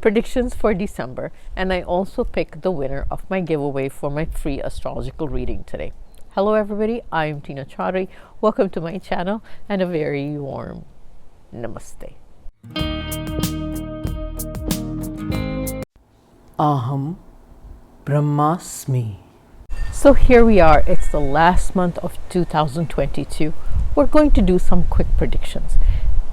predictions for December, and I also pick the winner of my giveaway for my free astrological reading today. Hello everybody, I am Tina Chaudhary. Welcome to my channel and a very warm namaste. Aham Brahmasmi. So here we are, it's the last month of 2022. We're going to do some quick predictions.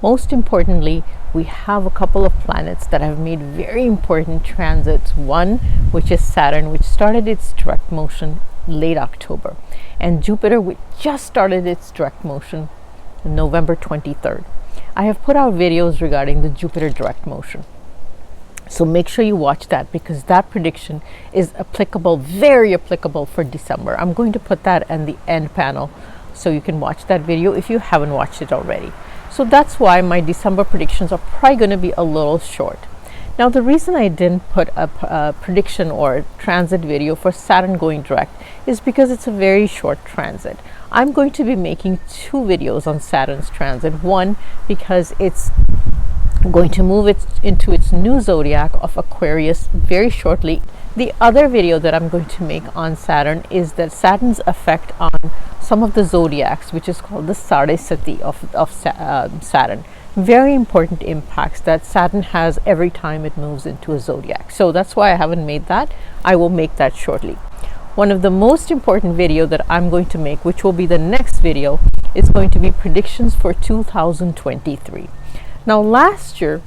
Most importantly, we have a couple of planets that have made very important transits. One, which is Saturn, which started its direct motion late October, and Jupiter, which just started its direct motion November 23rd. I have put out videos regarding the Jupiter direct motion, so make sure you watch that because that prediction is applicable, very applicable for December. I'm going to put that in the end panel so you can watch that video if you haven't watched it already. So that's why my December predictions are probably going to be a little short. Now, the reason I didn't put a prediction or transit video for Saturn going direct is because it's a very short transit. I'm going to be making two videos on Saturn's transit. One, because it's going to move it into its new zodiac of Aquarius very shortly. The other video that I'm going to make on Saturn is that Saturn's effect on some of the zodiacs, which is called the Sardesati of Saturn. Very important impacts that Saturn has every time it moves into a zodiac. So that's why I haven't made that. I will make that shortly. One of the most important video that I'm going to make, which will be the next video, is going to be predictions for 2023. Now, last year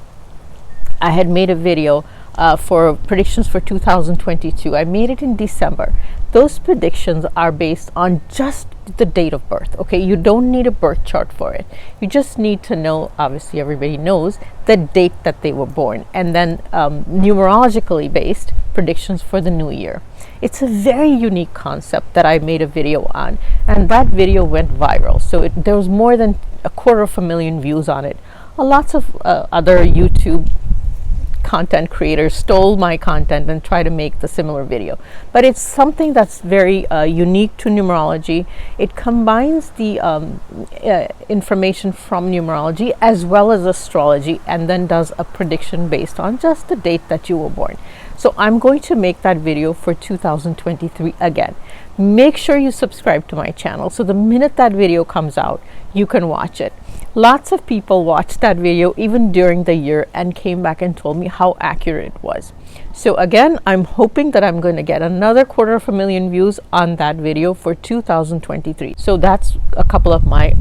I had made a video for predictions for 2022. I made it in December. Those predictions are based on just the date of birth. Okay, you don't need a birth chart for it. You just need to know, obviously everybody knows, the date that they were born, and then numerologically based predictions for the new year. It's a very unique concept that I made a video on, and that video went viral. So there was more than 250,000 views on it. Lots of other YouTube content creators stole my content and try to make the similar video, but it's something that's very unique to numerology. It combines the information from numerology as well as astrology, and then does a prediction based on just the date that you were born. So I'm going to make that video for 2023 again. Make sure you subscribe to my channel so the minute that video comes out, you can watch it. Lots of people watched that video even during the year and came back and told me how accurate it was. So again, I'm hoping that I'm going to get another 250,000 views on that video for 2023. So that's a couple of my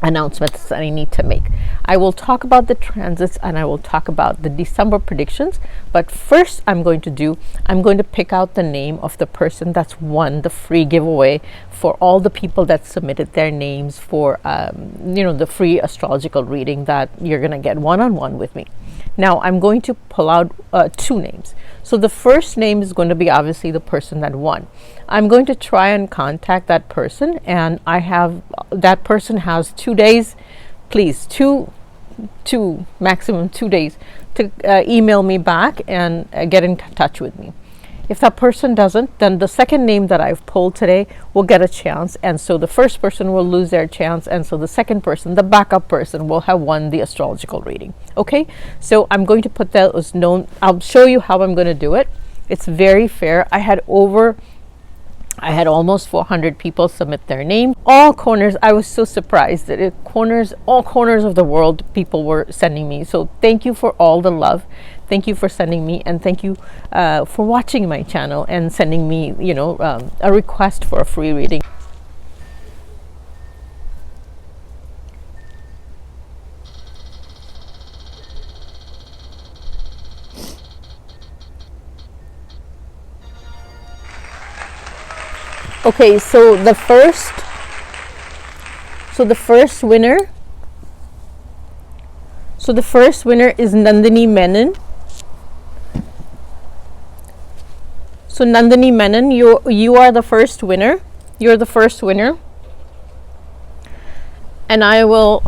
announcements that I need to make. I will talk about the transits and I will talk about the December predictions, but first I'm going to pick out the name of the person that's won the free giveaway for all the people that submitted their names for the free astrological reading that you're going to get one-on-one with me. Now I'm going to pull out two names. So the first name is going to be obviously the person that won. I'm going to try and contact that person, and that person has 2 days, please, maximum 2 days to email me back and get in touch with me. If that person doesn't, then the second name that I've pulled today will get a chance, and so the first person will lose their chance, and so the second person, the backup person, will have won the astrological reading. Okay, so I'm going to put those known. I'll show you how I'm going to do it. It's very fair. I had almost 400 people submit their name. All corners. I was so surprised that all corners of the world, people were sending me. So thank you for all the love. Thank you for sending me, and thank you for watching my channel and sending me, a request for a free reading. Okay, so the first winner is Nandini Menon. So Nandini Menon, you are the first winner. You're the first winner. And I will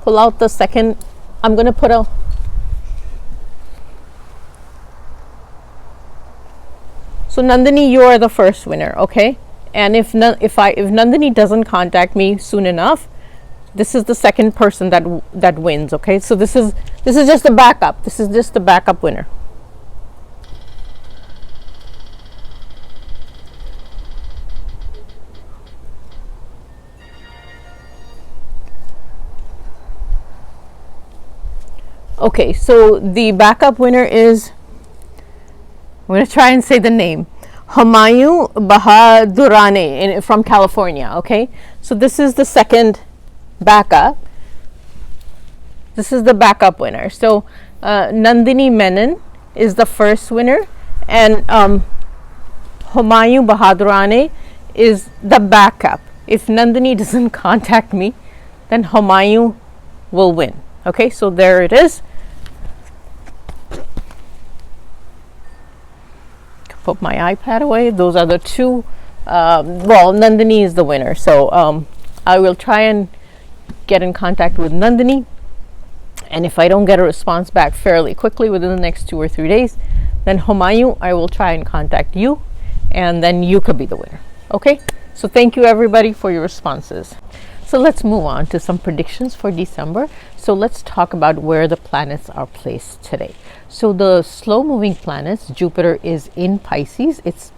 pull out the second. I'm going to put a So Nandini, you are the first winner, okay? And if Nandini doesn't contact me soon enough, this is the second person that wins. Okay, so this is just a backup. This is just the backup winner. Okay, so the backup winner is, I'm going to try and say the name, Humayun Bahadurani from California. Okay, so this is the second backup. This is the backup winner. So Nandini Menon is the first winner, and Humayun Bahadurani is the backup. If Nandini doesn't contact me, then Humayun will win. Okay, so there it is. Put my iPad away. Those are the two. Well, Nandini is the winner, so I will try and get in contact with Nandini, and if I don't get a response back fairly quickly within the next 2 or 3 days, then Humayun, I will try and contact you, and then you could be the winner. Okay, so thank you everybody for your responses. So let's move on to some predictions for December. So let's talk about where the planets are placed today. So the slow moving planets, Jupiter is in Pisces. It's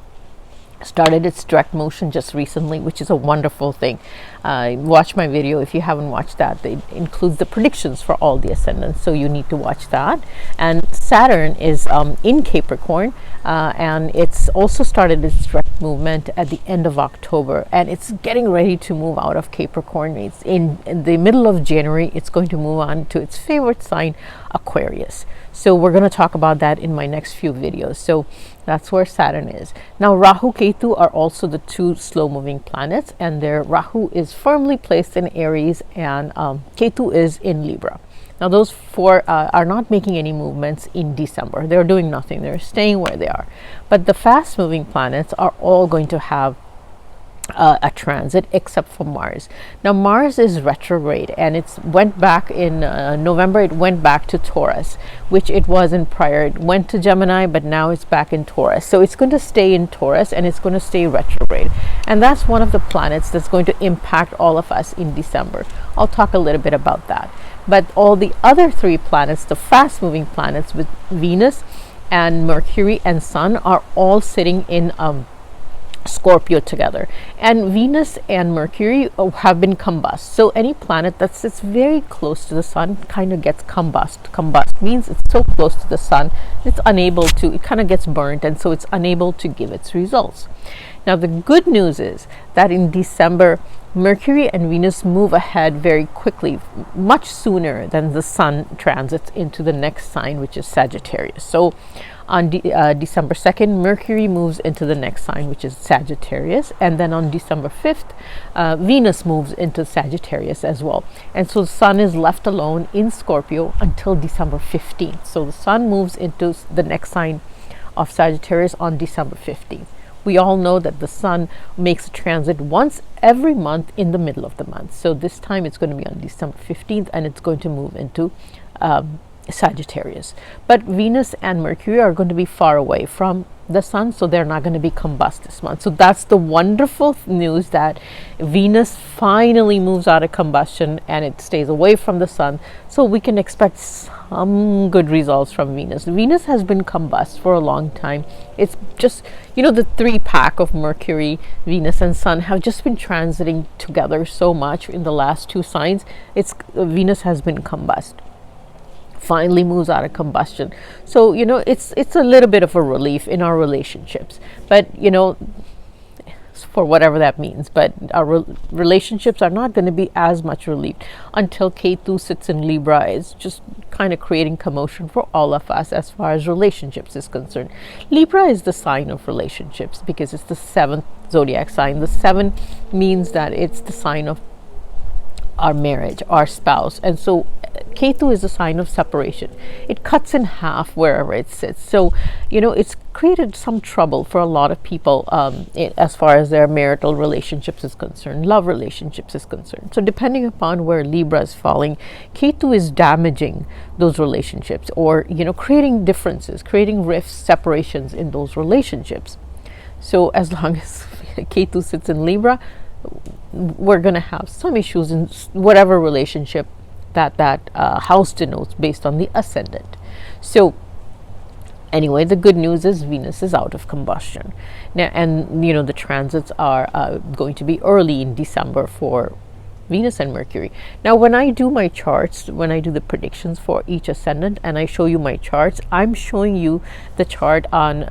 started its direct motion just recently, which is a wonderful thing. Watch my video if you haven't watched that. It includes the predictions for all the ascendants, so you need to watch that. And Saturn is in Capricorn, and it's also started its direct movement at the end of October, and it's getting ready to move out of Capricorn. It's in the middle of January. It's going to move on to its favorite sign, Aquarius. So we're going to talk about that in my next few videos. So that's where Saturn is. Now Rahu, Ketu are also the two slow moving planets, and their Rahu is firmly placed in Aries, and Ketu is in Libra. Now those four are not making any movements in December. They're doing nothing. They're staying where they are. But the fast moving planets are all going to have a transit, except for Mars. Now Mars is retrograde, and it's went back in November. It went back to Taurus, which it was in prior. It went to Gemini, but now it's back in Taurus. So it's going to stay in Taurus, and it's going to stay retrograde, and that's one of the planets that's going to impact all of us in December. I'll talk a little bit about that. But all the other three planets, the fast moving planets with Venus and Mercury and Sun, are all sitting in Scorpio together, and Venus and Mercury have been combust. So any planet that sits very close to the sun kind of gets combust means it's so close to the sun it's unable to, it kind of gets burnt, and so it's unable to give its results. Now the good news is that in December, Mercury and Venus move ahead very quickly, much sooner than the sun transits into the next sign, which is Sagittarius. So on December 2nd, Mercury moves into the next sign, which is Sagittarius, and then on December 5th, Venus moves into Sagittarius as well. And so the sun is left alone in Scorpio until December 15th. So the sun moves into the next sign of Sagittarius on December 15th. We all know that the sun makes a transit once every month in the middle of the month. So this time it's going to be on December 15th, and it's going to move into Sagittarius. But Venus and Mercury are going to be far away from the sun, so they're not going to be combust this month. So that's the wonderful news, that Venus finally moves out of combustion and it stays away from the sun, so we can expect some good results from Venus. Venus has been combust for a long time. It's just, the three pack of Mercury, Venus and Sun have just been transiting together so much in the last two signs. Venus has been combust, finally moves out of combustion. So it's a little bit of a relief in our relationships, but for whatever that means. But our relationships are not going to be as much relieved until Ketu sits in Libra. It's just kind of creating commotion for all of us as far as relationships is concerned. Libra is the sign of relationships because it's the 7th zodiac sign. The 7 means that it's the sign of our marriage, our spouse, and so Ketu is a sign of separation. It cuts in half wherever it sits. So it's created some trouble for a lot of people as far as their marital relationships is concerned, love relationships is concerned. So depending upon where Libra is falling, Ketu is damaging those relationships, or creating differences, creating rifts, separations in those relationships. So as long as Ketu sits in Libra, we're going to have some issues in whatever relationship that house denotes based on the ascendant. So anyway, the good news is Venus is out of combustion now, and the transits are going to be early in December for Venus and Mercury. Now, when I do my charts, when I do the predictions for each ascendant and I show you my charts, I'm showing you the chart on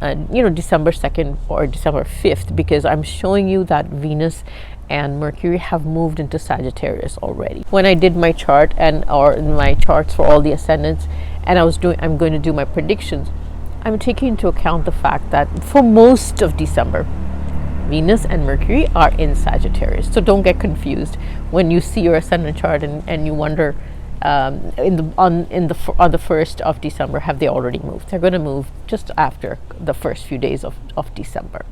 December 2nd or December 5th, because I'm showing you that Venus and Mercury have moved into Sagittarius already. When I did my chart or my charts for all the ascendants, and I'm going to do my predictions, I'm taking into account the fact that for most of December, Venus and Mercury are in Sagittarius. So don't get confused when you see your ascendant chart and you wonder on the 1st of December, have they already moved? They're going to move just after the first few days of December.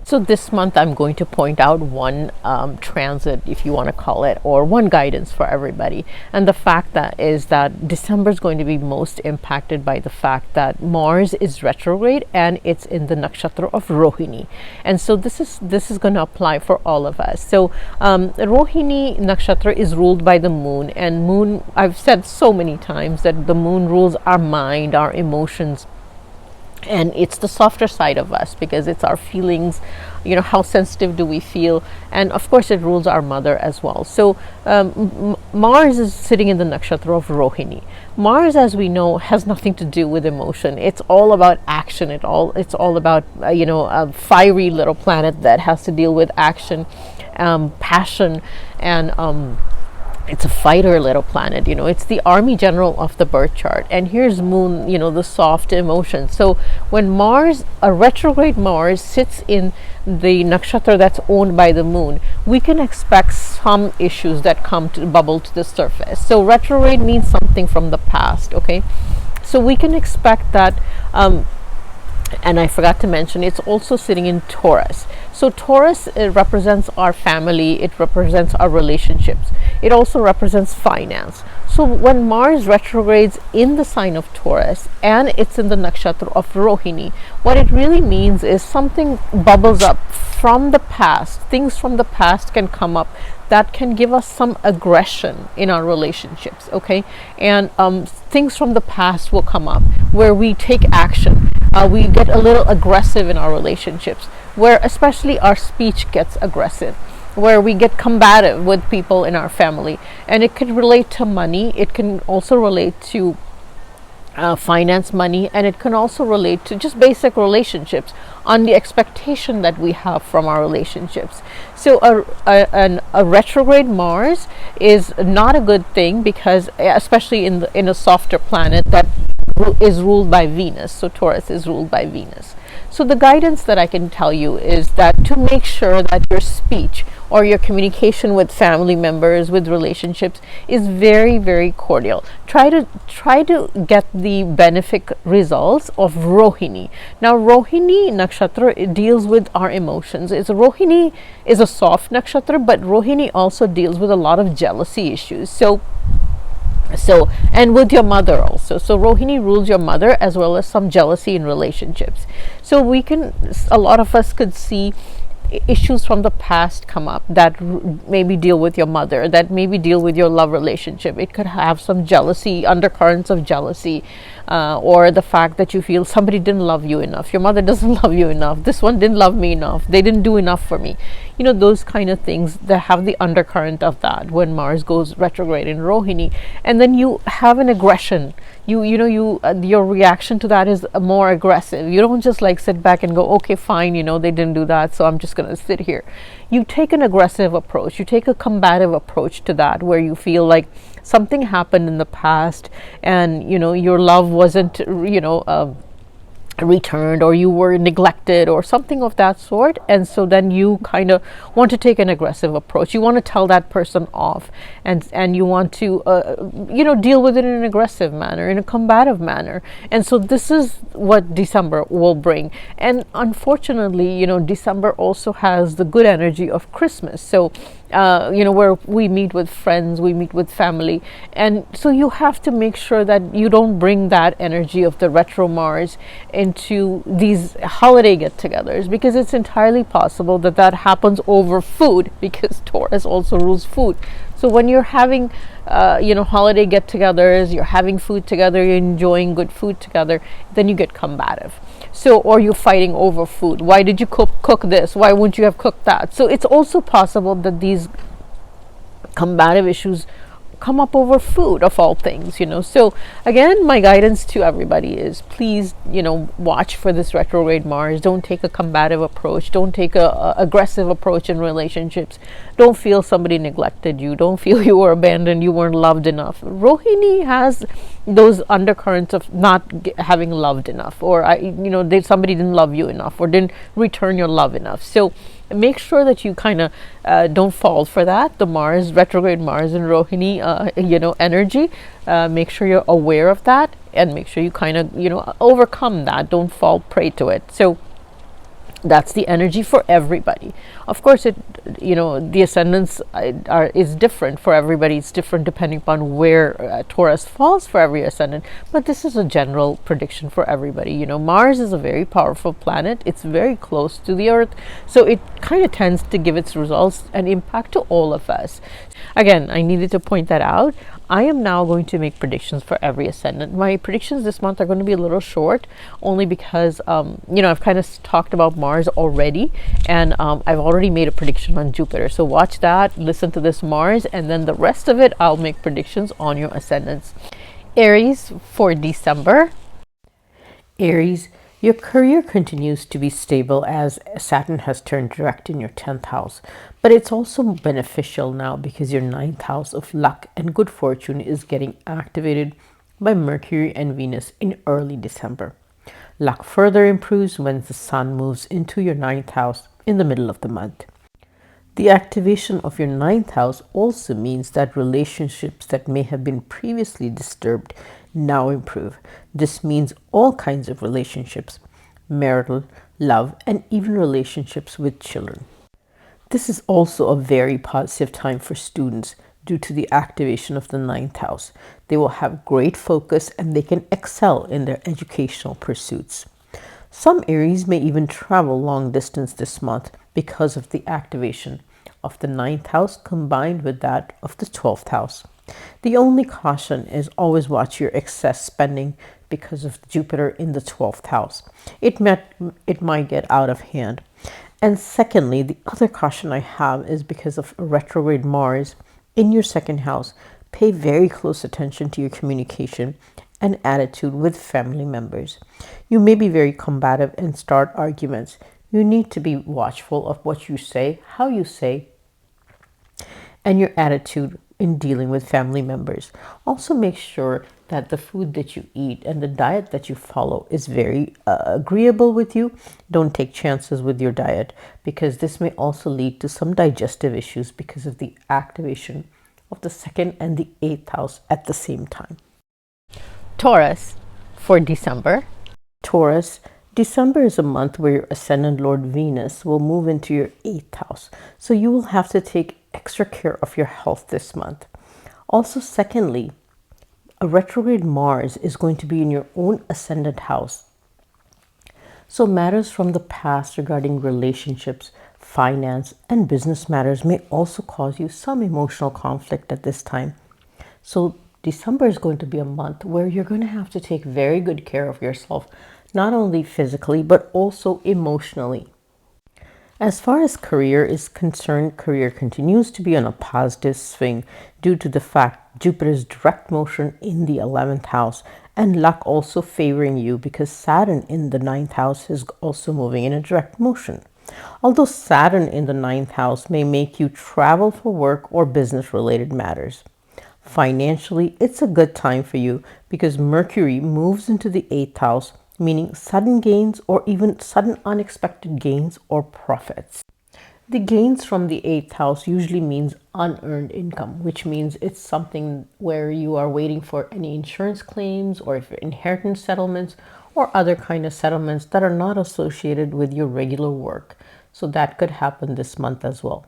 So this month I'm going to point out one transit, if you want to call it, or one guidance for everybody. And the fact is that December is going to be most impacted by the fact that Mars is retrograde and it's in the nakshatra of Rohini. And so this is going to apply for all of us. So Rohini nakshatra is ruled by the moon, and moon, I've said so many times that the moon rules our mind, our emotions, and it's the softer side of us because it's our feelings, how sensitive do we feel, and of course it rules our mother as well. So Mars is sitting in the nakshatra of Rohini. Mars, as we know, has nothing to do with emotion. It's all about action. It's all about a fiery little planet that has to deal with action, passion, and it's a fighter little planet. It's the army general of the birth chart. And here's moon, the soft emotions. So when a retrograde Mars sits in the nakshatra that's owned by the moon, we can expect some issues that come to bubble to the surface. So retrograde means something from the past, okay? So we can expect that, and I forgot to mention, it's also sitting in Taurus. So Taurus, it represents our family, it represents our relationships. It also represents finance. So when Mars retrogrades in the sign of Taurus and it's in the nakshatra of Rohini, what it really means is something bubbles up from the past. Things from the past can come up that can give us some aggression in our relationships, okay? And things from the past will come up where we take action. We get a little aggressive in our relationships, where especially our speech gets aggressive, where we get combative with people in our family. And it can relate to money. It can also relate to finance, money, and it can also relate to just basic relationships on the expectation that we have from our relationships. So a retrograde Mars is not a good thing, because especially in a softer planet that is ruled by Venus. So Taurus is ruled by Venus. So the guidance that I can tell you is that to make sure that your speech or your communication with family members, with relationships, is very, very cordial. Try to get the benefic results of Rohini. Now Rohini nakshatra, it deals with our emotions. Rohini is a soft nakshatra, but Rohini also deals with a lot of jealousy issues. So and with your mother also. So Rohini rules your mother as well as some jealousy in relationships. So a lot of us could see issues from the past come up that maybe deal with your mother, that maybe deal with your love relationship. It could have some jealousy, undercurrents of jealousy, or the fact that you feel somebody didn't love you enough, your mother doesn't love you enough, this one didn't love me enough, they didn't do enough for me. Those kind of things that have the undercurrent of that when Mars goes retrograde in Rohini. And then you have an aggression. Your reaction to that is more aggressive. You don't just sit back and go, okay, fine, they didn't do that, so I'm just going to sit here. You take an aggressive approach. You take a combative approach to that, where you feel like something happened in the past and your love wasn't returned, or you were neglected or something of that sort, and so then you kind of want to take an aggressive approach. You want to tell that person off, and you want to deal with it in an aggressive manner, in a combative manner. And so this is what December will bring. And unfortunately, December also has the good energy of Christmas. So where we meet with friends, we meet with family. And so you have to make sure that you don't bring that energy of the retro Mars into these holiday get-togethers, because it's entirely possible that that happens over food, because Taurus also rules food. So when you're having, holiday get-togethers, you're having food together, you're enjoying good food together, then you get combative. So, or you're fighting over food. Why did you cook this? Why wouldn't you have cooked that? So it's also possible that these combative issues come up over food, of all things. So again, my guidance to everybody is, please, watch for this retrograde Mars. Don't take a combative approach. Don't take a aggressive approach in relationships. Don't feel somebody neglected you. Don't feel you were abandoned, you weren't loved enough. Rohini has those undercurrents of not having loved enough, or somebody didn't love you enough, or didn't return your love enough. So make sure that you kind of don't fall for that. The retrograde Mars and Rohini, energy. Make sure you're aware of that, and make sure you kind of, overcome that. Don't fall prey to it. So that's the energy for everybody. Of course, the ascendants is different for everybody. It's different depending upon where Taurus falls for every ascendant. But this is a general prediction for everybody. Mars is a very powerful planet. It's very close to the Earth, so it kind of tends to give its results and impact to all of us. Again, I needed to point that out. I am now going to make predictions for every ascendant. My predictions this month are going to be a little short, only because, I've kind of talked about Mars already, and I've already made a prediction on Jupiter. So watch that, listen to this Mars, and then the rest of it, I'll make predictions on your ascendants. Aries for December. Aries, your career continues to be stable as Saturn has turned direct in your 10th house, but it's also beneficial now because your 9th house of luck and good fortune is getting activated by Mercury and Venus in early December. Luck further improves when the Sun moves into your 9th house in the middle of the month. The activation of your 9th house also means that relationships that may have been previously disturbed now improve. This means all kinds of relationships, marital, love, and even relationships with children. This is also a very positive time for students due to the activation of the 9th house. They will have great focus and they can excel in their educational pursuits. Some Aries may even travel long distance this month because of the activation of the 9th house combined with that of the 12th house. The only caution is always watch your excess spending because of Jupiter in the 12th house. It might get out of hand. And secondly, the other caution I have is because of retrograde Mars in your 2nd house. Pay very close attention to your communication and attitude with family members. You may be very combative and start arguments. You need to be watchful of what you say, how you say, and your attitude in dealing with family members. Also make sure that the food that you eat and the diet that you follow is very agreeable with you. Don't take chances with your diet, because this may also lead to some digestive issues because of the activation of the 2nd and the 8th house at the same time. Taurus for December. Taurus, December is a month where your ascendant Lord Venus will move into your 8th house, so you will have to take extra care of your health this month. Also, secondly, a retrograde Mars is going to be in your own ascendant house. So matters from the past regarding relationships, finance, and business matters may also cause you some emotional conflict at this time. So December is going to be a month where you're going to have to take very good care of yourself, not only physically, but also emotionally. As far as career is concerned, career continues to be on a positive swing due to the fact Jupiter's direct motion in the 11th house and luck also favoring you because Saturn in the 9th house is also moving in a direct motion. Although Saturn in the 9th house may make you travel for work or business related matters. Financially, it's a good time for you because Mercury moves into the 8th house, meaning sudden gains or even sudden unexpected gains or profits. The gains from the 8th house usually means unearned income, which means it's something where you are waiting for any insurance claims or if inheritance settlements or other kind of settlements that are not associated with your regular work. So that could happen this month as well.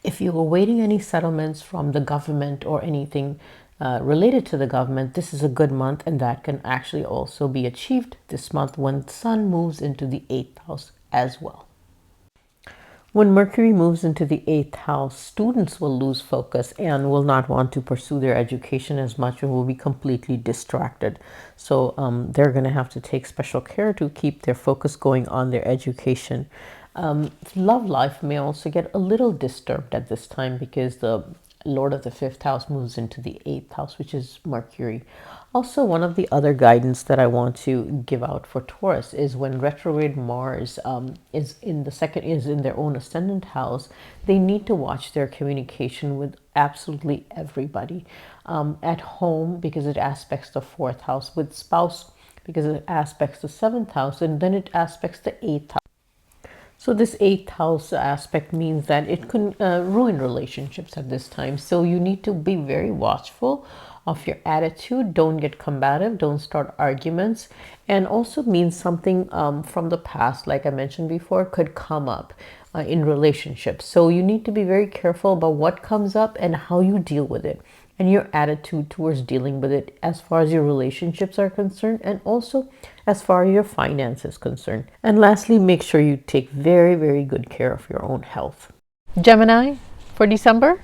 If you were awaiting any settlements from the government or anything related to the government, this is a good month, and that can actually also be achieved this month when the Sun moves into the 8th house as well. When Mercury moves into the 8th house, students will lose focus and will not want to pursue their education as much and will be completely distracted. So they're going to have to take special care to keep their focus going on their education. Love life may also get a little disturbed at this time because the Lord of the 5th house moves into the 8th house, which is Mercury. Also, one of the other guidance that I want to give out for Taurus is when retrograde Mars is in their own ascendant house, they need to watch their communication with absolutely everybody. At home, because it aspects the 4th house; with spouse, because it aspects the 7th house, and then it aspects the 8th house. So this 8th house aspect means that it can ruin relationships at this time. So you need to be very watchful of your attitude. Don't get combative. Don't start arguments. And also means something from the past, like I mentioned before, could come up in relationships. So you need to be very careful about what comes up and how you deal with it, and your attitude towards dealing with it as far as your relationships are concerned, and also as far as your finance is concerned. And lastly, make sure you take very, very good care of your own health. Gemini for December.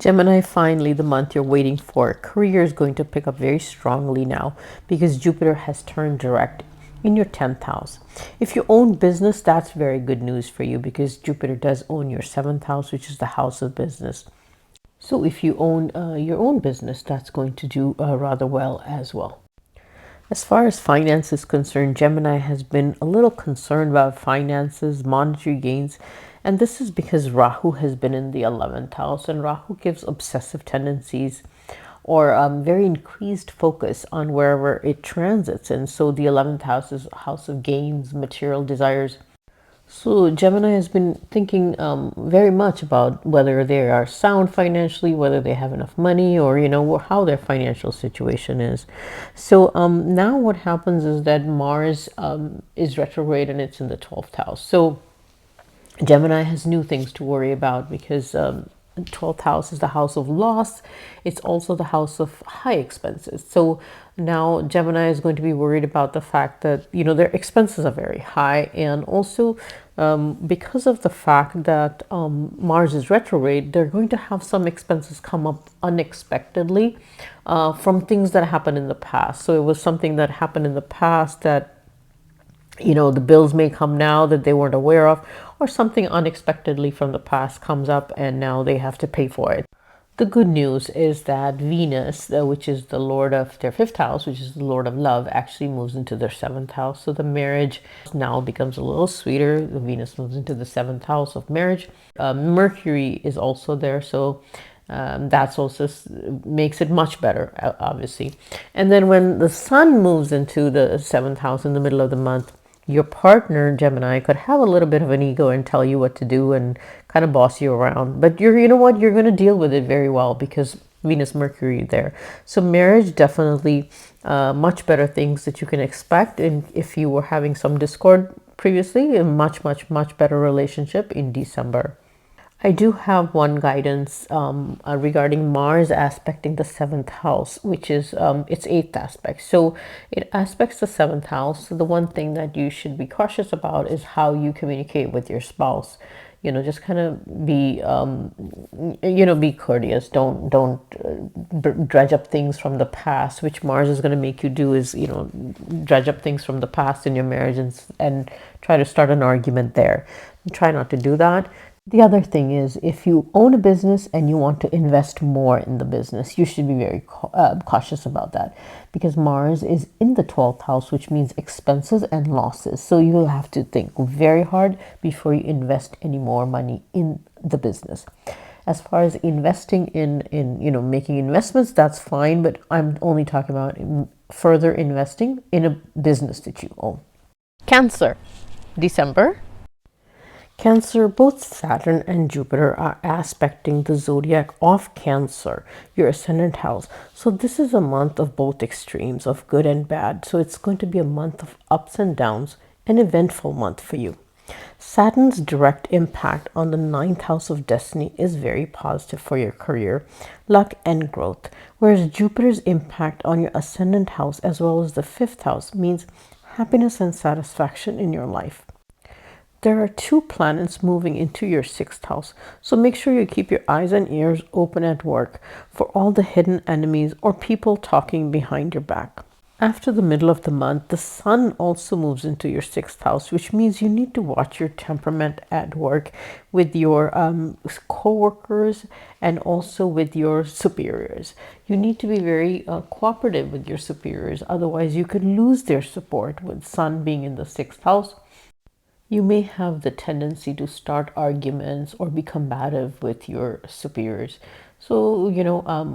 Gemini, finally, the month you're waiting for. Career is going to pick up very strongly now because Jupiter has turned direct in your 10th house. If you own business, that's very good news for you because Jupiter does own your 7th house, which is the house of business. So if you own your own business, that's going to do rather well as well. As far as finance is concerned, Gemini has been a little concerned about finances, monetary gains, and this is because Rahu has been in the 11th house, and Rahu gives obsessive tendencies or very increased focus on wherever it transits. And so the 11th house is a house of gains, material desires. So Gemini has been thinking very much about whether they are sound financially, whether they have enough money, or how their financial situation is. So now what happens is that Mars is retrograde and it's in the 12th house. So Gemini has new things to worry about because 12th house is the house of loss. It's also the house of high expenses. So now Gemini is going to be worried about the fact that their expenses are very high, and also because of the fact that Mars is retrograde, they're going to have some expenses come up unexpectedly from things that happened in the past. So it was something that happened in the past that the bills may come now that they weren't aware of, or something unexpectedly from the past comes up and now they have to pay for it. The good news is that Venus, which is the Lord of their 5th house, which is the Lord of love, actually moves into their 7th house. So the marriage now becomes a little sweeter. The Venus moves into the 7th house of marriage. Mercury is also there. So that's also makes it much better, obviously. And then when the Sun moves into the 7th house in the middle of the month, your partner, Gemini, could have a little bit of an ego and tell you what to do and kind of boss you around. But you're going to deal with it very well because Venus, Mercury there. So marriage, definitely much better things that you can expect. And if you were having some discord previously, a much, much, much better relationship in December. I do have one guidance regarding Mars aspecting the 7th house, which is its 8th aspect. So it aspects the 7th house. So the one thing that you should be cautious about is how you communicate with your spouse. Just kind of be, be courteous. Don't dredge up things from the past, which Mars is going to make you do is, dredge up things from the past in your marriage and try to start an argument there. Try not to do that. The other thing is, if you own a business and you want to invest more in the business, you should be very cautious about that because Mars is in the 12th house, which means expenses and losses. So you will have to think very hard before you invest any more money in the business. As far as investing in making investments, that's fine, but I'm only talking about further investing in a business that you own. Cancer, December. Cancer, both Saturn and Jupiter are aspecting the zodiac of Cancer, your ascendant house. So this is a month of both extremes, of good and bad. So it's going to be a month of ups and downs, an eventful month for you. Saturn's direct impact on the ninth house of destiny is very positive for your career, luck, and growth, whereas Jupiter's impact on your ascendant house as well as the fifth house means happiness and satisfaction in your life. There are two planets moving into your sixth house, so make sure you keep your eyes and ears open at work for all the hidden enemies or people talking behind your back. After the middle of the month, the sun also moves into your sixth house, which means you need to watch your temperament at work with your co-workers and also with your superiors. You need to be very cooperative with your superiors, otherwise you could lose their support. With sun being in the sixth house, you may have the tendency to start arguments or be combative with your superiors. So,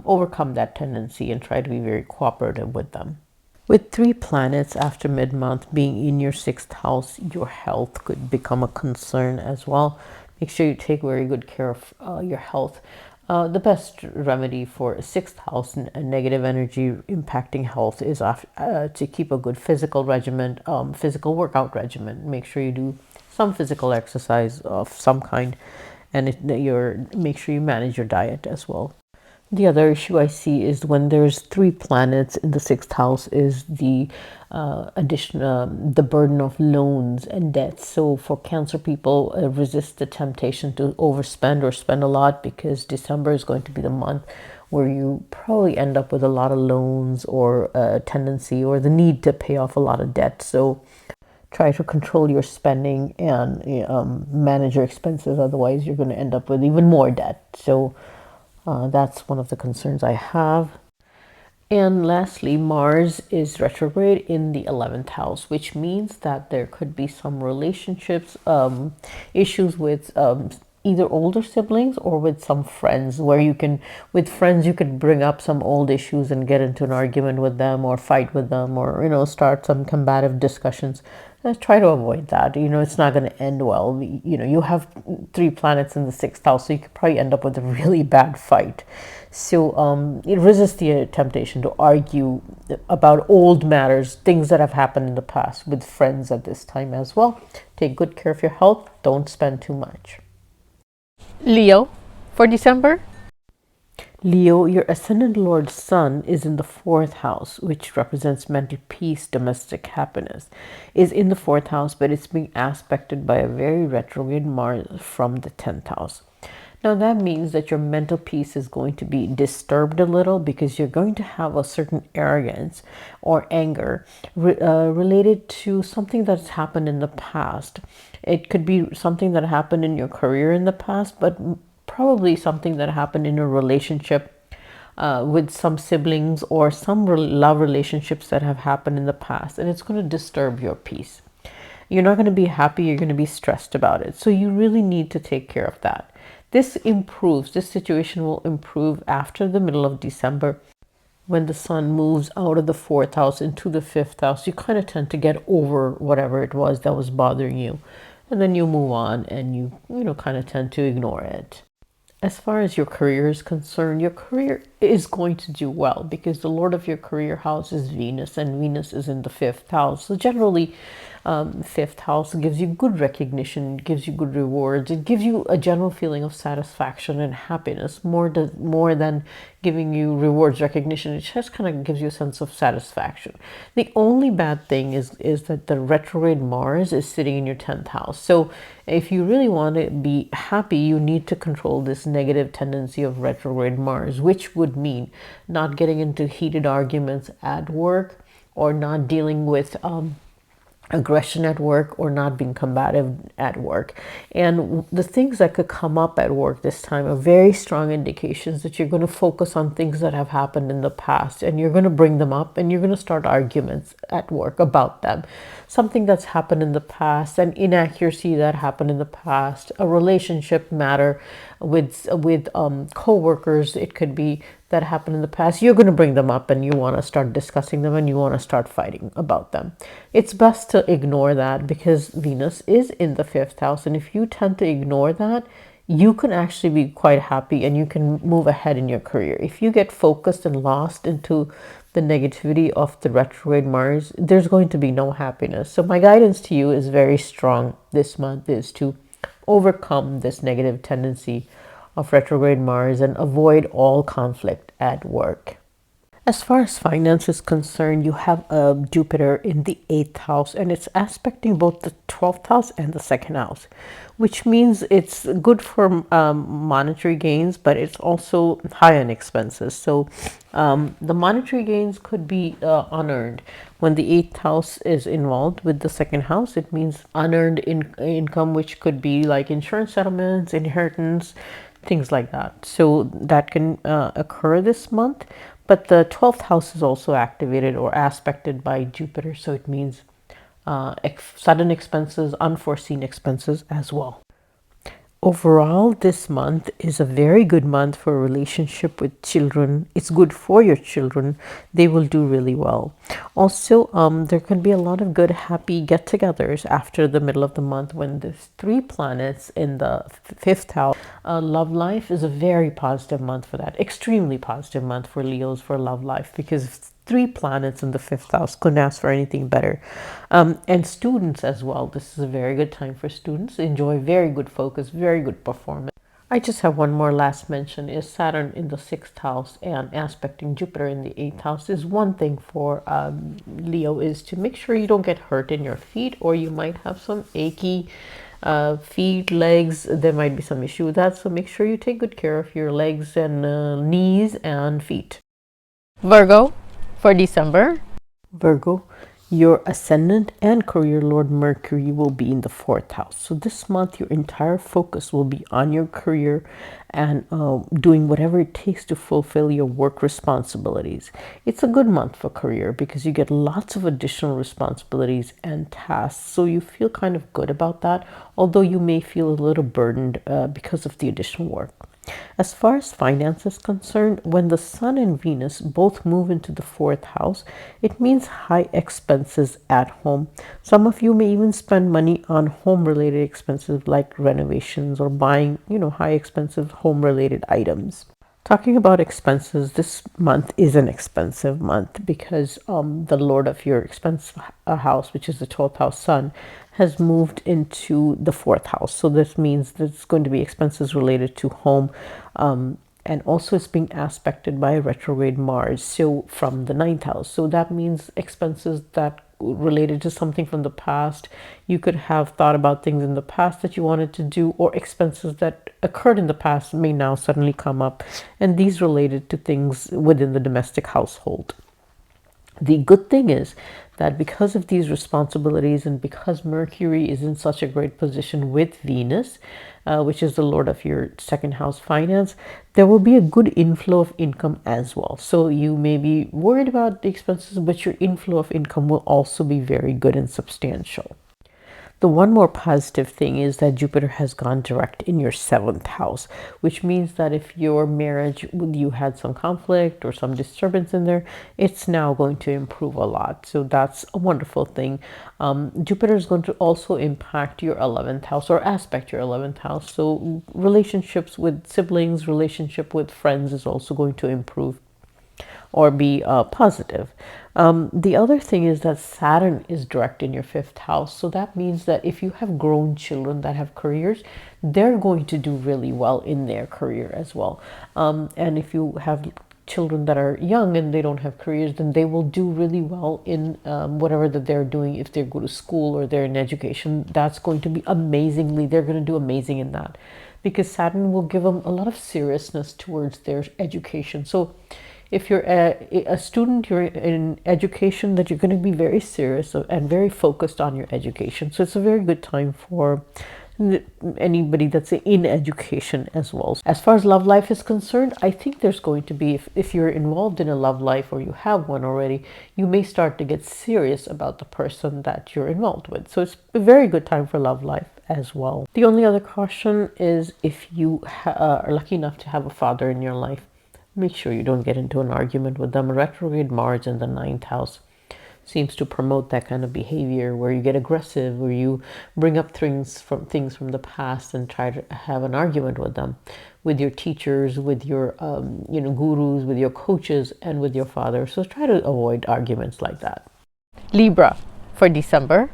overcome that tendency and try to be very cooperative with them. With three planets after mid-month being in your sixth house, your health could become a concern as well. Make sure you take very good care of your health. The best remedy for a sixth house and negative energy impacting health is to keep a good physical regimen, physical workout regimen. Make sure you do some physical exercise of some kind, and make sure you manage your diet as well. The other issue I see is when there's three planets in the sixth house is the the burden of loans and debts. So for Cancer people, resist the temptation to overspend or spend a lot, because December is going to be the month where you probably end up with a lot of loans or a tendency or the need to pay off a lot of debt. So try to control your spending and manage your expenses. Otherwise, you're going to end up with even more debt. So that's one of the concerns I have. And lastly, Mars is retrograde in the 11th house, which means that there could be some relationships, issues with either older siblings or with some friends, where with friends, you could bring up some old issues and get into an argument with them or fight with them, or, start some combative discussions. Let's try to avoid that. It's not going to end well. You have three planets in the sixth house, so you could probably end up with a really bad fight. So resist the temptation to argue about old matters, things that have happened in the past, with friends at this time as well. Take good care of your health. Don't spend too much. Leo, for December. Leo, your ascendant Lord Sun is in the fourth house, which represents mental peace, domestic happiness. Is in the fourth house, but it's being aspected by a very retrograde Mars from the 10th house. Now that means that your mental peace is going to be disturbed a little, because you're going to have a certain arrogance or anger related to something that's happened in the past. It could be something that happened in your career in the past, but probably something that happened in a relationship with some siblings or some love relationships that have happened in the past, and it's going to disturb your peace. You're not going to be happy, you're going to be stressed about it. So you really need to take care of that. This situation will improve after the middle of December, when the sun moves out of the fourth house into the fifth house. You kind of tend to get over whatever it was that was bothering you, and then you move on, and you kind of tend to ignore it. As far as your career is concerned, your career is going to do well, because the Lord of your career house is Venus, and Venus is in the fifth house. So generally, fifth house gives you good recognition, gives you good rewards. It gives you a general feeling of satisfaction and happiness more than giving you rewards, recognition. It just kind of gives you a sense of satisfaction. The only bad thing is that the retrograde Mars is sitting in your 10th house. So if you really want to be happy, you need to control this negative tendency of retrograde Mars, which would mean not getting into heated arguments at work, or not dealing with aggression at work, or not being combative at work. And the things that could come up at work this time are very strong indications that you're going to focus on things that have happened in the past, and you're going to bring them up, and you're going to start arguments at work about them. Something that's happened in the past, an inaccuracy that happened in the past, a relationship matter with co-workers, it could be, that happened in the past. You're going to bring them up, and you want to start discussing them, and you want to start fighting about them. It's best to ignore that, because Venus is in the fifth house, and if you tend to ignore that, you can actually be quite happy, and you can move ahead in your career. If you get focused and lost into the negativity of the retrograde Mars, there's going to be no happiness. So my guidance to you is very strong this month, is to overcome this negative tendency of retrograde Mars and avoid all conflict at work. As far as finance is concerned, you have Jupiter in the 8th house, and it's aspecting both the 12th house and the 2nd house, which means it's good for monetary gains, but it's also high on expenses. So the monetary gains could be unearned. When the 8th house is involved with the 2nd house, it means unearned income, which could be like insurance settlements, inheritance, things like that. So that can occur this month. But the 12th house is also activated or aspected by Jupiter. So it means sudden expenses, unforeseen expenses as well. Overall, this month is a very good month for a relationship with children. It's good for your children. They will do really well. Also, there can be a lot of good, happy get-togethers after the middle of the month when there's 3 planets in the 5th house. Love life is a very positive month for that. Extremely positive month for Leos for love life, because 3 planets in the 5th house, couldn't ask for anything better. And students as well. This is a very good time for students. Enjoy very good focus, very good performance. I just have one more last mention, is Saturn in the 6th house and aspecting Jupiter in the 8th house is one thing for Leo, is to make sure you don't get hurt in your feet, or you might have some achy feet, legs. There might be some issue with that. So make sure you take good care of your legs and knees and feet. Virgo for December. Virgo, your ascendant and career lord Mercury will be in the 4th house. So this month, your entire focus will be on your career and doing whatever it takes to fulfill your work responsibilities. It's a good month for career because you get lots of additional responsibilities and tasks. So you feel kind of good about that, although you may feel a little burdened because of the additional work. As far as finance is concerned, when the Sun and Venus both move into the 4th house, it means high expenses at home. Some of you may even spend money on home-related expenses like renovations or buying, high expensive home-related items. Talking about expenses, this month is an expensive month because the Lord of your expense house, which is the 12th house Sun, has moved into the 4th house. So this means there's going to be expenses related to home, and also it's being aspected by retrograde Mars, so from the 9th house. So that means expenses that related to something from the past. You could have thought about things in the past that you wanted to do, or expenses that occurred in the past may now suddenly come up, and these related to things within the domestic household. The good thing is that because of these responsibilities and because Mercury is in such a great position with Venus, which is the Lord of your 2nd house finance, there will be a good inflow of income as well. So you may be worried about the expenses, but your inflow of income will also be very good and substantial. The one more positive thing is that Jupiter has gone direct in your 7th house, which means that if your marriage, you had some conflict or some disturbance in there, it's now going to improve a lot. So that's a wonderful thing. Jupiter is going to also impact your 11th house or aspect your 11th house. So relationships with siblings, relationship with friends is also going to improve or be positive. The other thing is that Saturn is direct in your 5th house. So that means that if you have grown children that have careers, they're going to do really well in their career as well. And if you have children that are young and they don't have careers, then they will do really well in whatever that they're doing. If they go to school or they're in education, that's going to be they're going to do amazing in that, because Saturn will give them a lot of seriousness towards their education. So if you're a student, you're in education, that you're going to be very serious and very focused on your education. So it's a very good time for anybody that's in education as well. As far as love life is concerned, I think there's going to be, if you're involved in a love life or you have one already, you may start to get serious about the person that you're involved with. So it's a very good time for love life as well. The only other caution is if you are lucky enough to have a father in your life, make sure you don't get into an argument with them. Retrograde Mars in the 9th house. seems to promote that kind of behavior where you get aggressive, where you bring up things from the past and try to have an argument with them, with your teachers, with your gurus, with your coaches, and with your father. So try to avoid arguments like that. Libra for December.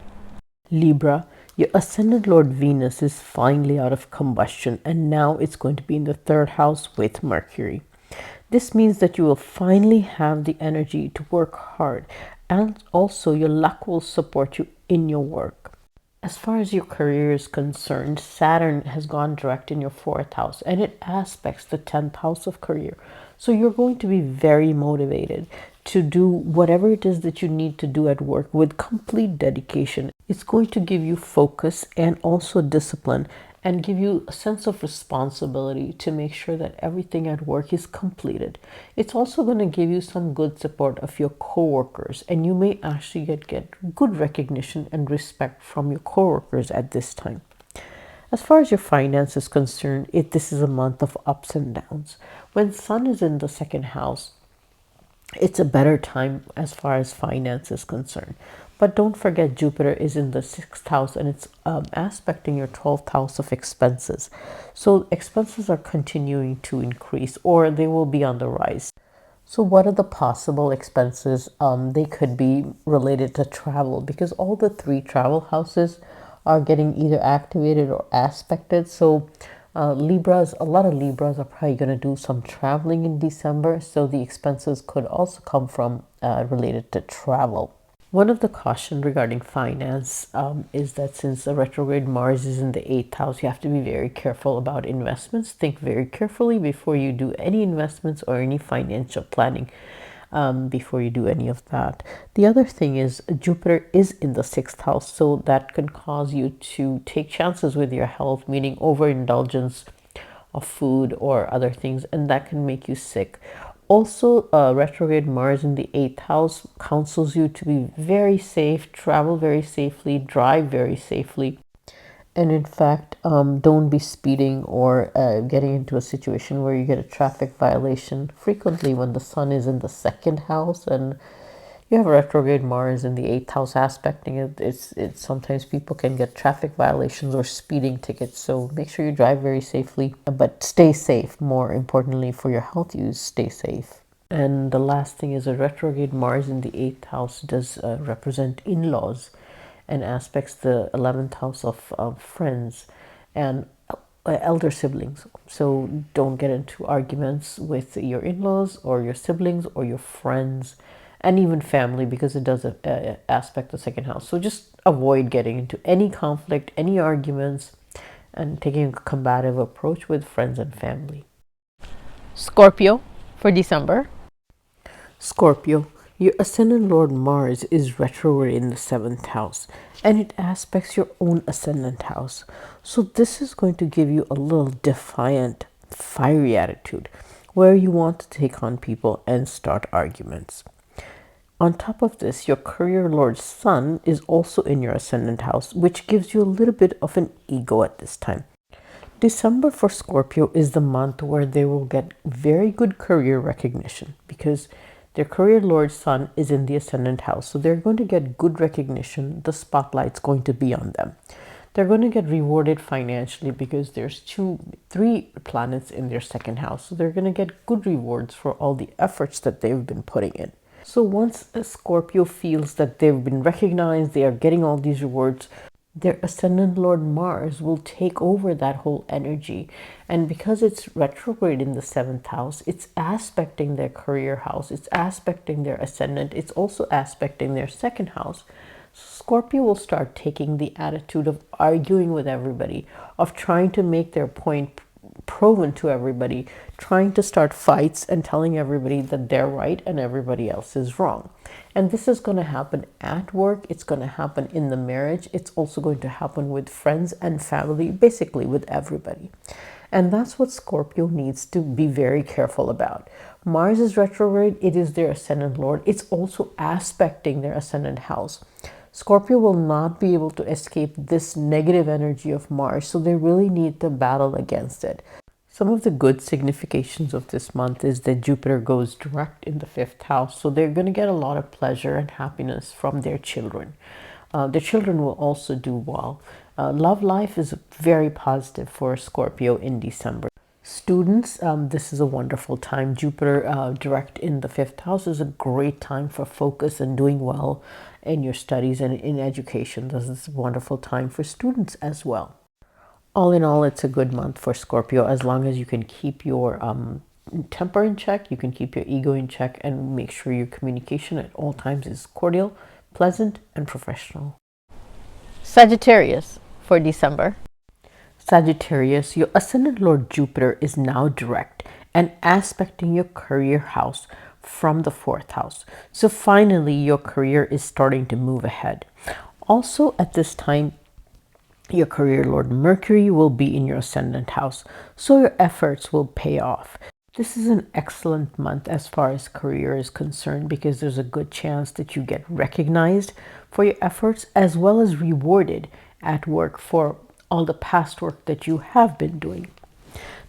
Libra, your ascendant Lord Venus is finally out of combustion, and now it's going to be in the third house with Mercury. This means that you will finally have the energy to work hard, and also your luck will support you in your work. As far as your career is concerned, Saturn has gone direct in your fourth house, and it aspects the 10th house of career. So you're going to be very motivated to do whatever it is that you need to do at work with complete dedication. It's going to give you focus and also discipline, and give you a sense of responsibility to make sure that everything at work is completed. It's also going to give you some good support of your coworkers, and you may actually get good recognition and respect from your coworkers at this time. As far as your finance is concerned, this is a month of ups and downs. When Sun is in the second house, it's a better time as far as finance is concerned. But don't forget, Jupiter is in the 6th house, and it's aspecting your 12th house of expenses. So expenses are continuing to increase, or they will be on the rise. So what are the possible expenses? They could be related to travel, because all the 3 travel houses are getting either activated or aspected. So a lot of Libras are probably going to do some traveling in December. So the expenses could also come from related to travel. One of the caution regarding finance is that since the retrograde Mars is in the 8th house, you have to be very careful about investments. Think very carefully before you do any investments or any financial planning before you do any of that. The other thing is Jupiter is in the 6th house, so that can cause you to take chances with your health, meaning overindulgence of food or other things, and that can make you sick. Also, retrograde Mars in the 8th house counsels you to be very safe, travel very safely, drive very safely. And in fact, don't be speeding or getting into a situation where you get a traffic violation. Frequently, when the Sun is in the 2nd house and you have retrograde Mars in the 8th house aspecting it, it's sometimes people can get traffic violations or speeding tickets. So make sure you drive very safely, but stay safe. More importantly, for your health, you stay safe. And the last thing is a retrograde Mars in the 8th house does represent in-laws, and aspects the 11th house of friends and elder siblings. So don't get into arguments with your in-laws or your siblings or your friends, and even family, because it does aspect the 2nd house. So just avoid getting into any conflict, any arguments, and taking a combative approach with friends and family. Scorpio for December. Scorpio, your ascendant Lord Mars is retrograde in the 7th house, and it aspects your own ascendant house. So this is going to give you a little defiant, fiery attitude where you want to take on people and start arguments. On top of this, your career Lord Sun is also in your ascendant house, which gives you a little bit of an ego at this time. December for Scorpio is the month where they will get very good career recognition, because their career Lord Sun is in the ascendant house. So they're going to get good recognition. The spotlight's going to be on them. They're going to get rewarded financially because there's 3 planets in their 2nd house. So they're going to get good rewards for all the efforts that they've been putting in. So once a Scorpio feels that they've been recognized, they are getting all these rewards, their ascendant Lord Mars will take over that whole energy. And because it's retrograde in the 7th house, it's aspecting their career house, it's aspecting their ascendant, it's also aspecting their 2nd house. Scorpio will start taking the attitude of arguing with everybody, of trying to make their point proven to everybody, trying to start fights and telling everybody that they're right and everybody else is wrong. And this is going to happen at work, it's going to happen in the marriage, it's also going to happen with friends and family, basically with everybody. And that's what Scorpio needs to be very careful about. Mars is retrograde, it is their ascendant lord, it's also aspecting their ascendant house. Scorpio will not be able to escape this negative energy of Mars, so they really need to battle against it. Some of the good significations of this month is that Jupiter goes direct in the fifth house. So they're going to get a lot of pleasure and happiness from their children. Their children will also do well. Love life is very positive for Scorpio in December. Students, this is a wonderful time. Jupiter direct in the fifth house is a great time for focus and doing well in your studies and in education. This is a wonderful time for students as well. All in all, it's a good month for Scorpio as long as you can keep your temper in check, you can keep your ego in check, and make sure your communication at all times is cordial, pleasant, and professional. Sagittarius for December. Sagittarius, your ascendant Lord Jupiter is now direct and aspecting your career house from the fourth house. So finally, your career is starting to move ahead. Also at this time, your career Lord Mercury will be in your ascendant house, so your efforts will pay off. This is an excellent month as far as career is concerned because there's a good chance that you get recognized for your efforts as well as rewarded at work for all the past work that you have been doing.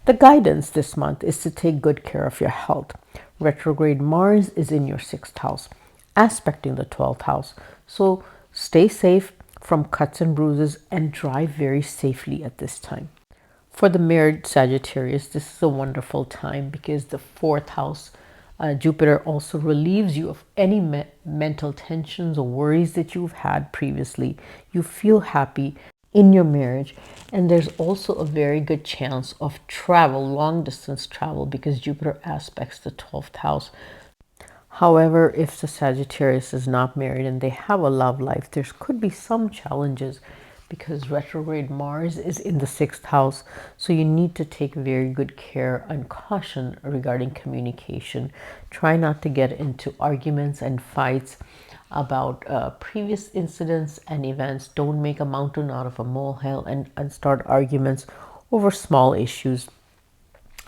The guidance this month is to take good care of your health. Retrograde Mars is in your sixth house, aspecting the 12th house. So stay safe from cuts and bruises and drive very safely at this time. For the married Sagittarius, this is a wonderful time because the fourth house, Jupiter also relieves you of any mental tensions or worries that you've had previously. You feel happy in your marriage, and there's also a very good chance of travel, long distance travel, because Jupiter aspects the 12th house. However, if the Sagittarius is not married and they have a love life, there could be some challenges because retrograde Mars is in the sixth house. So you need to take very good care and caution regarding communication. Try not to get into arguments and fights about previous incidents and events. Don't make a mountain out of a molehill and start arguments over small issues.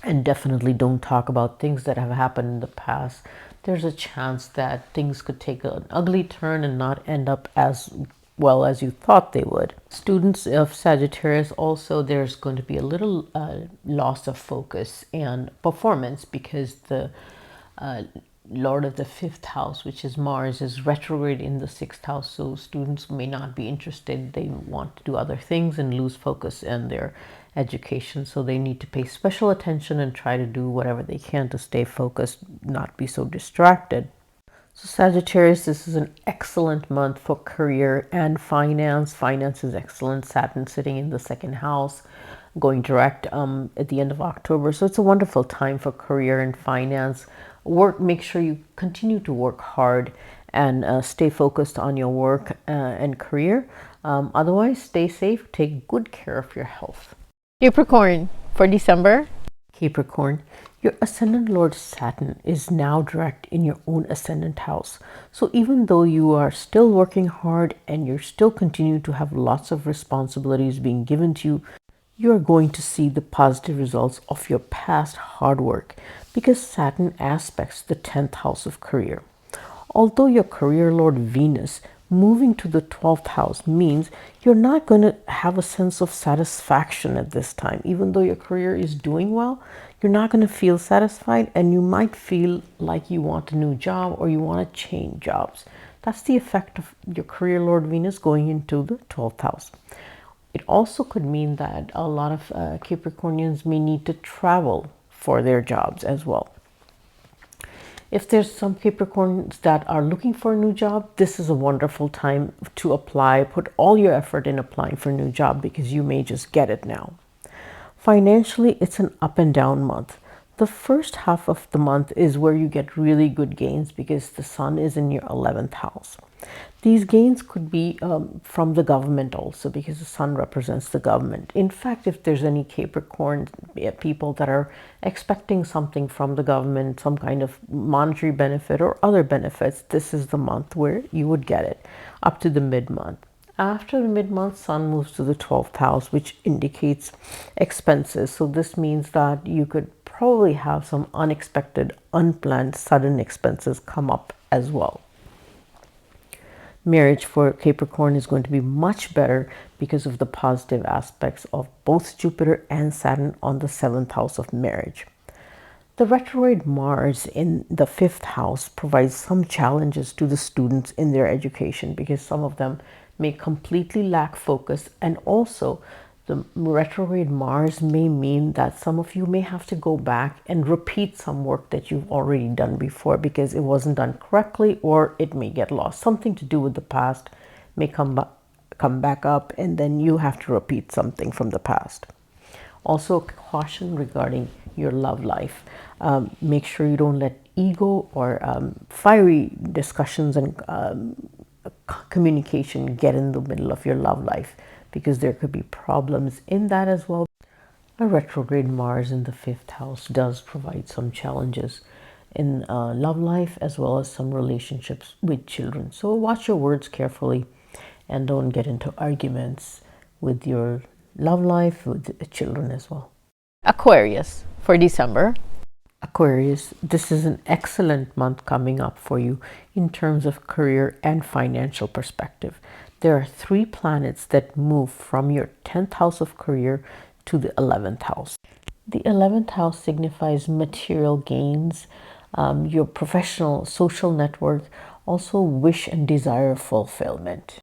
And definitely don't talk about things that have happened in the past. There's a chance that things could take an ugly turn and not end up as well as you thought they would. Students of Sagittarius also, there's going to be a little loss of focus and performance because the Lord of the fifth house, which is Mars, is retrograde in the sixth house. So students may not be interested. They want to do other things and lose focus in their education. So they need to pay special attention and try to do whatever they can to stay focused, not be so distracted. So Sagittarius, this is an excellent month for career and finance. Finance is excellent. Saturn sitting in the second house, going direct at the end of October. So it's a wonderful time for career and finance. Make sure you continue to work hard and stay focused on your work and career. Otherwise, stay safe. Take good care of your health. Capricorn for December. Capricorn, your ascendant Lord Saturn is now direct in your own ascendant house. So even though you are still working hard and you're still continuing to have lots of responsibilities being given to you, you are going to see the positive results of your past hard work because Saturn aspects the 10th house of career. Although your career Lord Venus moving to the 12th house means you're not going to have a sense of satisfaction at this time. Even though your career is doing well, you're not going to feel satisfied and you might feel like you want a new job or you want to change jobs. That's the effect of your career Lord Venus going into the 12th house. It also could mean that a lot of Capricornians may need to travel for their jobs as well. If there's some Capricorns that are looking for a new job, this is a wonderful time to apply. Put all your effort in applying for a new job because you may just get it now. Financially, it's an up and down month. The first half of the month is where you get really good gains because the sun is in your 11th house. These gains could be from the government also because the sun represents the government. In fact, if there's any Capricorn people that are expecting something from the government, some kind of monetary benefit or other benefits, this is the month where you would get it up to the mid-month. After the mid-month, sun moves to the 12th house, which indicates expenses. So this means that you could probably have some unexpected, unplanned, sudden expenses come up as well. Marriage for Capricorn is going to be much better because of the positive aspects of both Jupiter and Saturn on the 7th house of marriage. The retrograde Mars in the 5th house provides some challenges to the students in their education because some of them may completely lack focus, and also the retrograde Mars may mean that some of you may have to go back and repeat some work that you've already done before because it wasn't done correctly, or it may get lost. Something to do with the past may come back up, and then you have to repeat something from the past. Also, caution regarding your love life. Make sure you don't let ego or fiery discussions and communication get in the middle of your love life, because there could be problems in that as well. A retrograde Mars in the 5th house does provide some challenges in love life as well as some relationships with children. So watch your words carefully and don't get into arguments with your love life, with the children as well. Aquarius for December. Aquarius, this is an excellent month coming up for you in terms of career and financial perspective. There are 3 planets that move from your 10th house of career to the 11th house. The 11th house signifies material gains, your professional social network, also wish and desire fulfillment.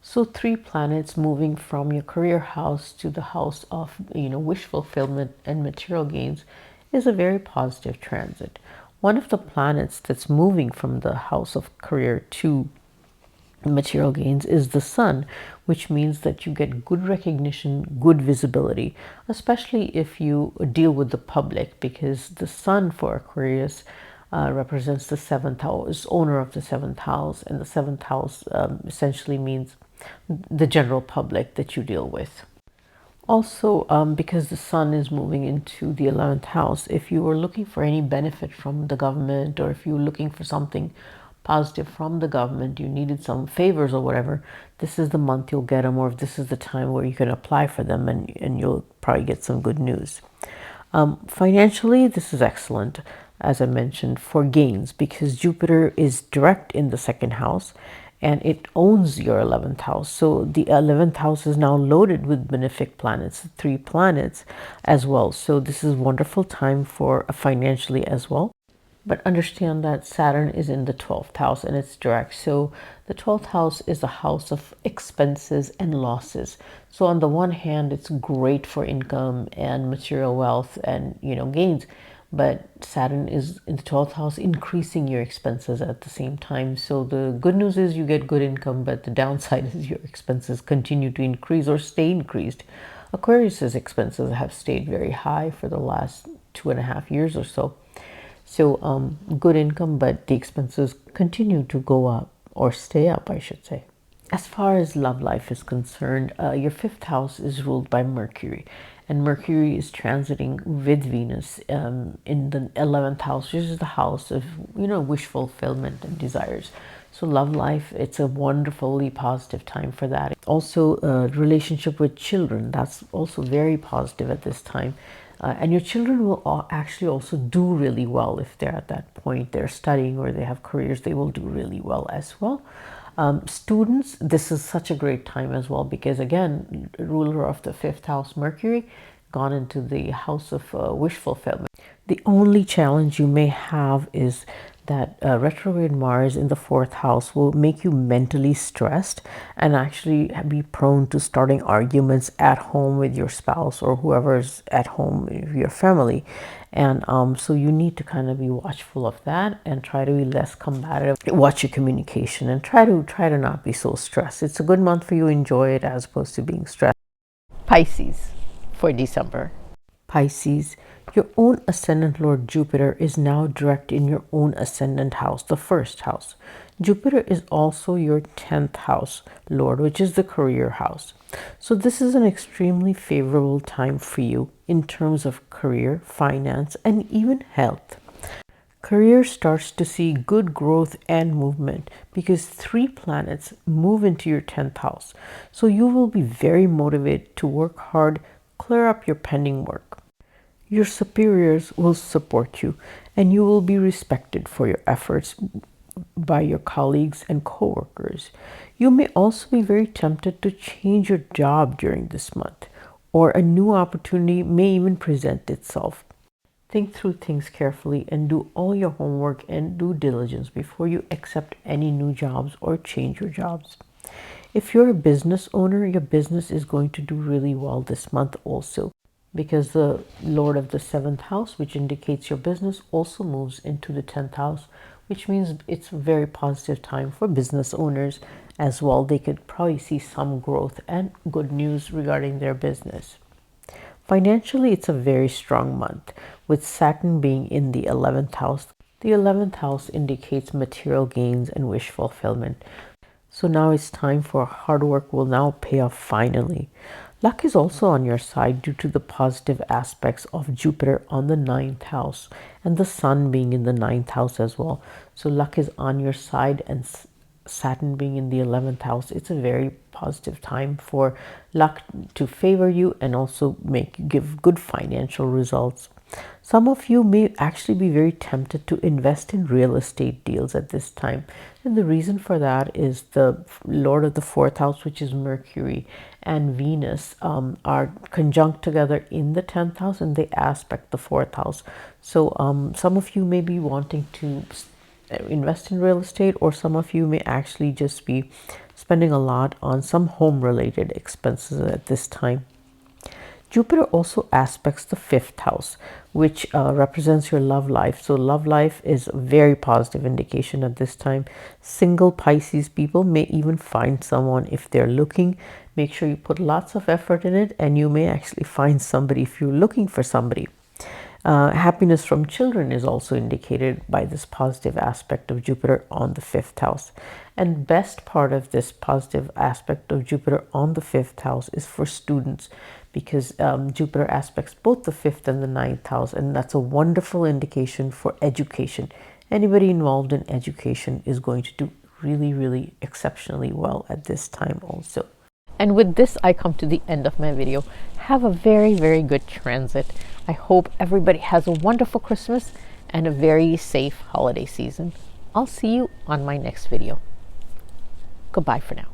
So 3 planets moving from your career house to the house of wish fulfillment and material gains is a very positive transit. One of the planets that's moving from the house of career to material gains is the Sun, which means that you get good recognition, good visibility, especially if you deal with the public, because the Sun for Aquarius represents the 7th house, owner of the 7th house, and the 7th house essentially means the general public that you deal with. Also, because the Sun is moving into the 11th house, if you were looking for any benefit from the government, or if you were looking for something positive from the government, you needed some favors or whatever, this is the month you'll get them, or this is the time where you can apply for them, and you'll probably get some good news. Financially, this is excellent, as I mentioned, for gains, because Jupiter is direct in the 2nd house and it owns your 11th house. So the 11th house is now loaded with benefic planets, 3 planets as well. So this is a wonderful time for financially as well. But understand that Saturn is in the 12th house and it's direct. So the 12th house is a house of expenses and losses. So on the one hand, it's great for income and material wealth and gains. But Saturn is in the 12th house, increasing your expenses at the same time. So the good news is you get good income, but the downside is your expenses continue to increase or stay increased. Aquarius's expenses have stayed very high for the last 2.5 years or so. So good income, but the expenses continue to go up, or stay up, I should say. As far as love life is concerned, your 5th house is ruled by Mercury, and Mercury is transiting with Venus in the 11th house, which is the house of wish fulfillment and desires. So love life, it's a wonderfully positive time for that. Also, relationship with children, that's also very positive at this time. And your children will actually also do really well if they're at that point. They're studying or they have careers, they will do really well as well. Students, this is such a great time as well, because again, ruler of the 5th house, Mercury, gone into the house of wish fulfillment. The only challenge you may have is that retrograde Mars in the 4th house will make you mentally stressed and actually be prone to starting arguments at home with your spouse or whoever's at home with your family. And so you need to kind of be watchful of that and try to be less combative. Watch your communication and try to not be so stressed. It's a good month for you. Enjoy it as opposed to being stressed. Pisces for December. Pisces, your own ascendant lord Jupiter is now direct in your own ascendant house, the 1st house. Jupiter is also your 10th house lord, which is the career house. So this is an extremely favorable time for you in terms of career, finance, and even health. Career starts to see good growth and movement because 3 planets move into your 10th house. So you will be very motivated to work hard, clear up your pending work. Your superiors will support you and you will be respected for your efforts by your colleagues and coworkers. You may also be very tempted to change your job during this month, or a new opportunity may even present itself. Think through things carefully and do all your homework and due diligence before you accept any new jobs or change your jobs. If you're a business owner, your business is going to do really well this month also, because the Lord of the 7th house, which indicates your business, also moves into the 10th house, which means it's a very positive time for business owners as well. They could probably see some growth and good news regarding their business. Financially, it's a very strong month, with Saturn being in the 11th house. The 11th house indicates material gains and wish fulfillment. So now it's time for hard work will now pay off finally. Luck is also on your side due to the positive aspects of Jupiter on the 9th house and the Sun being in the 9th house as well. So luck is on your side, and Saturn being in the 11th house, it's a very positive time for luck to favor you and also give good financial results. Some of you may actually be very tempted to invest in real estate deals at this time. And the reason for that is the Lord of the 4th house, which is Mercury, and Venus are conjunct together in the 10th house, and they aspect the 4th house. So some of you may be wanting to invest in real estate, or some of you may actually just be spending a lot on some home related expenses at this time. Jupiter also aspects the 5th house, which represents your love life. So love life is a very positive indication at this time. Single Pisces people may even find someone if they're looking. Make sure you put lots of effort in it, and you may actually find somebody if you're looking for somebody. Happiness from children is also indicated by this positive aspect of Jupiter on the 5th house. And best part of this positive aspect of Jupiter on the 5th house is for students, because Jupiter aspects both the 5th and the 9th house, and that's a wonderful indication for education. Anybody involved in education is going to do really, really exceptionally well at this time also. And with this, I come to the end of my video. Have a very, very good transit. I hope everybody has a wonderful Christmas and a very safe holiday season. I'll see you on my next video. Goodbye for now.